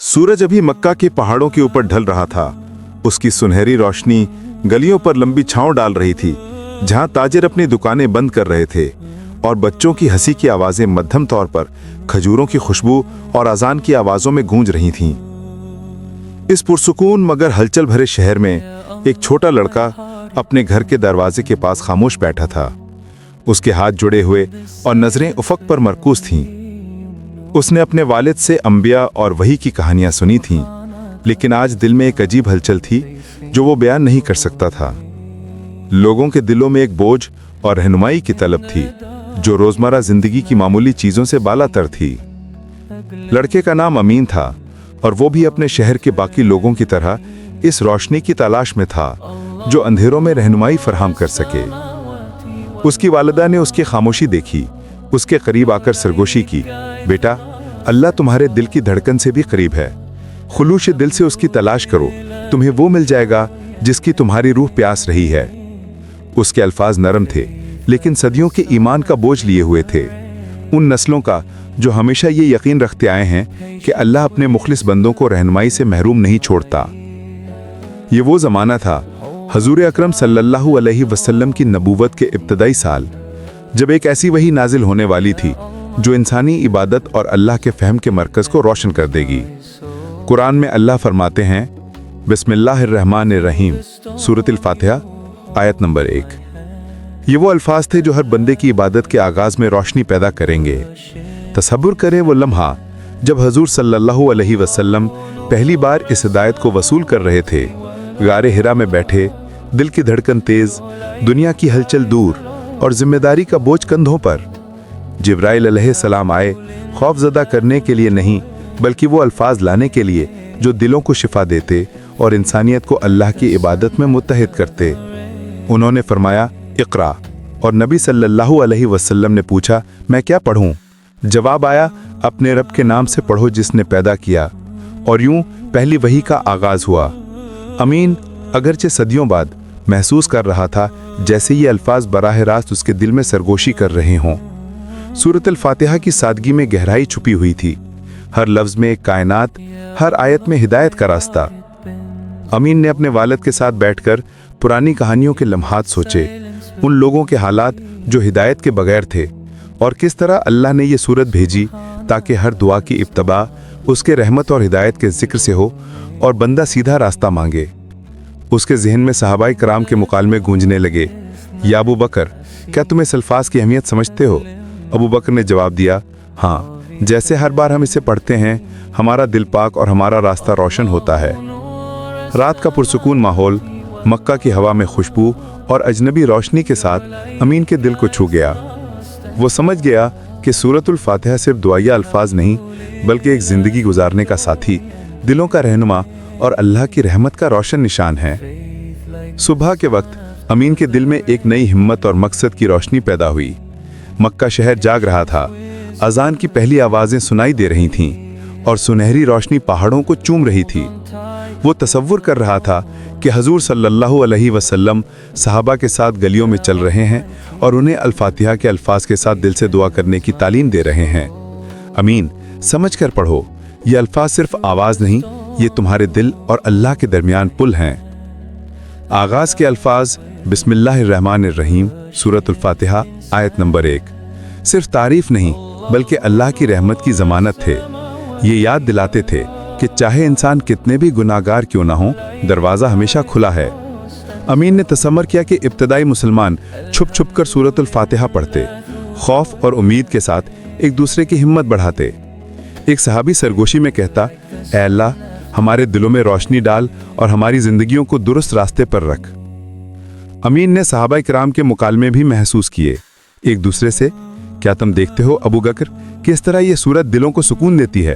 सूरज अभी मक्का के पहाड़ों के ऊपर ढल रहा था। उसकी सुनहरी रोशनी गलियों पर लंबी छांव डाल रही थी, जहां ताजिर अपनी दुकानें बंद कर रहे थे और बच्चों की हंसी की आवाजें मध्यम तौर पर खजूरों की खुशबू और अजान की आवाजों में गूंज रही थीं। इस पुरसुकून मगर हलचल भरे शहर में एक छोटा लड़का अपने घर के दरवाजे के पास खामोश बैठा था। उसके हाथ जुड़े हुए और नजरें उफक पर मरकूज थीं। उसने अपने वालिद से अंबिया और वही की कहानियां सुनी थीं, लेकिन आज दिल में एक अजीब हलचल थी जो वो बयान नहीं कर सकता था। लोगों के दिलों में एक बोझ और रहनुमाई की तलब थी जो रोजमर्रा जिंदगी की मामूली चीजों से बालातर थी। लड़के का नाम अमीन था और वो भी अपने शहर के बाकी लोगों की तरह इस रोशनी की तलाश में था जो अंधेरों में रहनुमाई फराहम कर सके। उसकी वालिदा ने उसकी खामोशी देखी, उसके करीब आकर सरगोशी की, बेटा, अल्लाह तुम्हारे दिल की धड़कन से भी करीब है। खुलूश दिल से उसकी तलाश करो, तुम्हें वो मिल जाएगा जिसकी तुम्हारी रूह प्यास रही है। उसके अल्फाज नरम थे, लेकिन सदियों के ईमान का बोझ लिए हुए थे, उन नस्लों का जो हमेशा ये यकीन रखते आए हैं कि अल्लाह अपने मुखलिस बंदों को रहनुमाई से महरूम नहीं छोड़ता। ये वो जमाना था, हजूर अकरम सल्लल्लाहु अलैहि वसल्लम की नबूवत के इब्तदाई साल, जब एक ऐसी वही नाजिल होने वाली थी जो इंसानी इबादत और अल्लाह के फहम के मरकज को रोशन कर देगी। कुरान में अल्लाह फरमाते हैं, बिस्मिल्लाहिर्रहमानिर्रहीम, सूरतुल फातिहा, आयत नंबर 1। ये वो अल्फाज थे जो हर बंदे की इबादत के आगाज में रोशनी पैदा करेंगे। तसब्बुर करें वो लम्हा जब हजूर सल्लल्लाहु अलैहि वसल्लम पहली बार इस हिदायत को वसूल कर रहे थे। गारे हिरा में बैठे, दिल की धड़कन तेज, दुनिया की हलचल दूर और जिम्मेदारी का बोझ कंधों पर। जिब्राइल अलैहिस्सलाम आए, खौफजदा करने के लिए नहीं, बल्कि वो अल्फाज लाने के लिए जो दिलों को शिफा देते और इंसानियत को अल्लाह की इबादत में मुत्तहिद करते। उन्होंने फरमाया, इक़रा, और नबी सल्लल्लाहु अलैहि वसल्लम ने पूछा, मैं क्या पढ़ूं? जवाब आया, अपने रब के नाम से पढ़ो जिसने पैदा किया। और यूं पहली वही का आगाज हुआ। अमीन अगरचे सदियों बाद महसूस कर रहा था जैसे ये अल्फाज बराह रास्त उसके दिल में सरगोशी कर रहे हों। सूरतुल फातिहा की सादगी में गहराई छुपी हुई थी, हर लफ्ज में एक कायनात, हर आयत में हिदायत का रास्ता। अमीन ने अपने वालिद के साथ बैठकर पुरानी कहानियों के लम्हात सोचे, उन लोगों के हालात जो हिदायत के बगैर थे, और किस तरह अल्लाह ने ये सूरत भेजी ताकि हर दुआ की इब्तिदा उसके रहमत और हिदायत के जिक्र से हो और बंदा सीधा रास्ता मांगे। उसके जहन में सहाबाए कराम के मुकालमे गूंजने लगे, या अबू बकर, क्या तुम इस अल्फाज की अहमियत समझते हो? अबू बकर ने जवाब दिया, हाँ, जैसे हर बार हम इसे पढ़ते हैं हमारा दिल पाक और हमारा रास्ता रोशन होता है। रात का पुरसुकून माहौल, मक्का की हवा में खुशबू और अजनबी रोशनी के साथ अमीन के दिल को छू गया। वो समझ गया कि सूरतुल फातिहा सिर्फ दुआया अल्फाज नहीं, बल्कि एक जिंदगी गुजारने का साथी, दिलों का रहनुमा और अल्लाह की रहमत का रोशन निशान है। सुबह के वक्त अमीन के दिल में एक नई हिम्मत और मकसद की रोशनी पैदा हुई। मक्का शहर जाग रहा था, अजान की पहली आवाजें सुनाई दे रही थीं और सुनहरी रोशनी पहाड़ों को चूम रही थी। वो तसव्वुर कर रहा था कि हजूर सल्लल्लाहु अलैहि वसल्लम सहाबा के साथ गलियों में चल रहे हैं और उन्हें अल-फातिहा के अल्फाज के साथ दिल से दुआ करने की तालीम दे रहे हैं। अमीन, समझ कर पढ़ो, ये अल्फाज सिर्फ आवाज नहीं, ये तुम्हारे दिल और अल्लाह के दरमियान पुल हैं। आगाज के अल्फाज, बिस्मिल्लाहिर्रहमानिर्रहीम, सूरतुल फातिहा, आयत नंबर 1, सिर्फ तारीफ नहीं बल्कि अल्लाह की रहमत की जमानत थे। ये याद दिलाते थे कि चाहे इंसान कितने भी गुनाहगार क्यों ना हो, दरवाज़ा हमेशा खुला है। अमीन ने तसम्मुर किया कि इब्तदाई मुसलमान छुप छुप कर सूरतुल फातिहा पढ़ते, खौफ और उम्मीद के साथ एक दूसरे की हिम्मत बढ़ाते। एक सहाबी सरगोशी में कहता, ऐ अल्लाह, हमारे दिलों में रोशनी डाल और हमारी जिंदगियों को दुरुस्त रास्ते पर रख। अमीन ने सहाबाए किराम के मुकालमे भी महसूस किए एक दूसरे से, क्या तुम देखते हो अबू बकर किस तरह ये सूरत दिलों को सुकून देती है?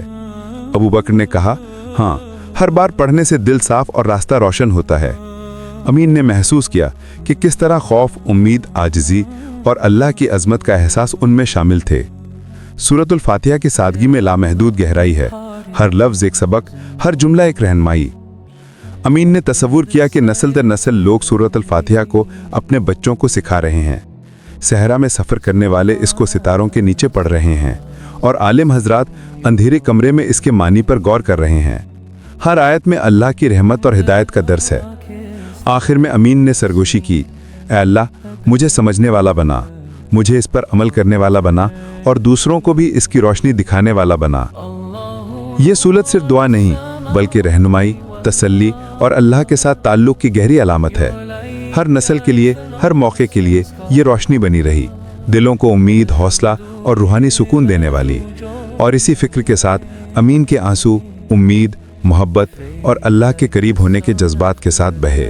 अबू बकर ने कहा, हाँ, हर बार पढ़ने से दिल साफ और रास्ता रोशन होता है। अमीन ने महसूस किया कि किस तरह खौफ, उम्मीद, आजिज़ी और अल्लाह की अजमत का एहसास उनमें शामिल थे। सूरतुल फातिहा की सादगी में लामहदूद गहराई है, हर लफ्ज एक सबक, हर जुमला एक रहनुमाई। अमीन ने तसव्वुर किया कि नस्ल दर नस्ल लोग सूरतुल फातिहा को अपने बच्चों को सिखा रहे हैं। सहरा में सफ़र करने वाले इसको सितारों के नीचे पढ़ रहे हैं और आलिम हजरात अंधेरे कमरे में इसके मानी पर गौर कर रहे हैं। हर आयत में अल्लाह की रहमत और हिदायत का दर्स है। आखिर में अमीन ने सरगोशी की, ऐ अल्लाह, मुझे समझने वाला बना, मुझे इस पर अमल करने वाला बना और दूसरों को भी इसकी रोशनी दिखाने वाला बना। ये सूरत सिर्फ दुआ नहीं बल्कि रहनुमाई, तसल्ली और अल्लाह के साथ ताल्लुक़ की गहरी अलामत है। हर नस्ल के लिए, हर मौके के लिए ये रोशनी बनी रही, दिलों को उम्मीद, हौसला और रूहानी सुकून देने वाली। और इसी फिक्र के साथ अमीन के आंसू उम्मीद, मोहब्बत और अल्लाह के करीब होने के जज्बात के साथ बहे।